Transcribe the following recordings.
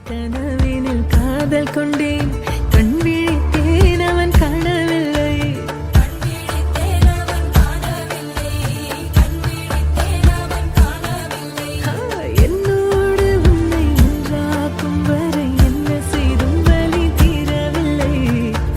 கனவினில் காதல் கொண்டேன் கண் விழித்தேன் அவன் காணவில்லை என்னோடு உன்னை ஒன்றாக்கும் வரை என்ன செய்தும் வலி தீரவில்லை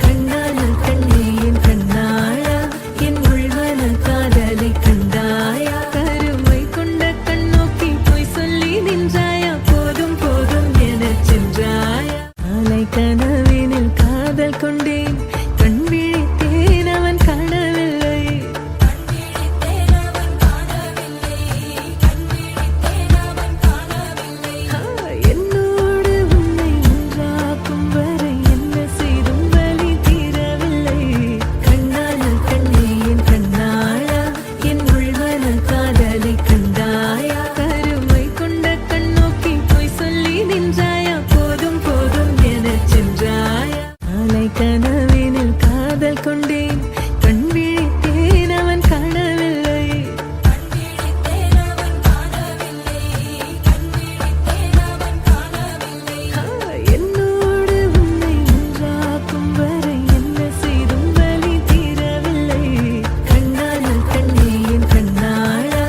கண்ணான கண்ணே என் கண்ணாளா என் உள்வன காதலை கண்டாயா கருமை கொண்ட கண்ணோக்கி பொய் சொல்லி நின்றாயா போதும் போதும் எனச் சென்றாயா ஆலை கனவினில் காதல் கொண்டேன் கண் விழித்தேன் அவன் காணவில்லை என்னோடு உன்னை ஒன்றாக்கும் வரை என்ன செய்தும் வலி தீரவில்லை கண்ணான கண்ணே என் கண்ணாளா என் உள்வன காதலை கண்டாயா கருமை கொண்ட கண்ணோக்கி பொய் சொல்லி நின்றாயா போதும் போதும் எனச் சென்றாயா ஆலை கனவினில் காதல் கொண்டேன் கண் விழித்தேன் அவன் காணவில்லை என்னோடு உன்னை ஒன்றாக்கும் வரை என்ன செய்தும் வலி தீரவில்லை கண்ணான கண்ணே என் கண்ணாளா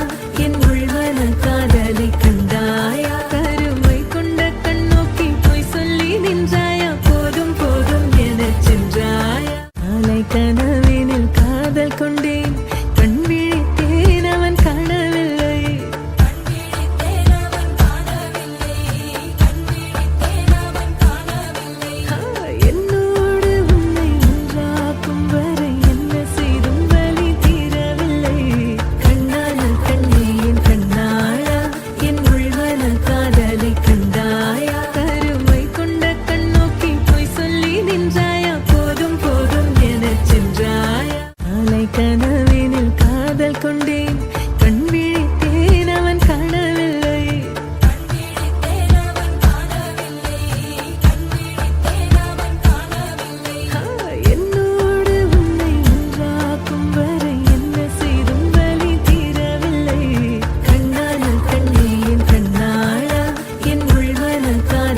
என் உள்வன காதலை கண்டாயா கருமை கொண்ட கண்ணோக்கி பொய் சொல்லி நின்றாயா போதும் போதும் எனச் சென்றாயா ஆலை கனவினில் காதல் கொண்டேன் கண் விழித்தேன் அவன் காணவில்லை என்னோடு உன்னை ஒன்றாக்கும் வரை என்ன செய்தும் வலி தீரவில்லை கண்ணான கண்ணே என் கண்ணாளா என் உள்வன காதலை கண்டாயா கருமை கொண்ட கண்ணோக்கி பொய் சொல்லி நின்றாயா போதும் போதும் எனச் சென்றாயா ஆலை கனவினில் காதல் கொண்டேன் கண் விழித்தேன் அவன் காணவில்லை என்னோடு உன்னை ஒன்றாக்கும் வரை என்ன செய்தும் வலி தீரவில்லை கண்ணான கண்ணே என் கண்ணாளா என் உள்வன காதலை கண்டாயா கருமை கொண்ட கண்ணோக்கி பொய் சொல்லி நின்றாயா போதும் போதும் எனச் சென்றாயா ஆலை கனவினில் காதல் கொண்டேன் கண் விழித்தேன் அவன் காணவில்லை என்னோடு உன்னை ஒன்றாக்கும் வரை என்ன செய்தும் வலி தீரவில்லை கண்ணான கண்ணே என் கண்ணாளா என் உள்வன காதலை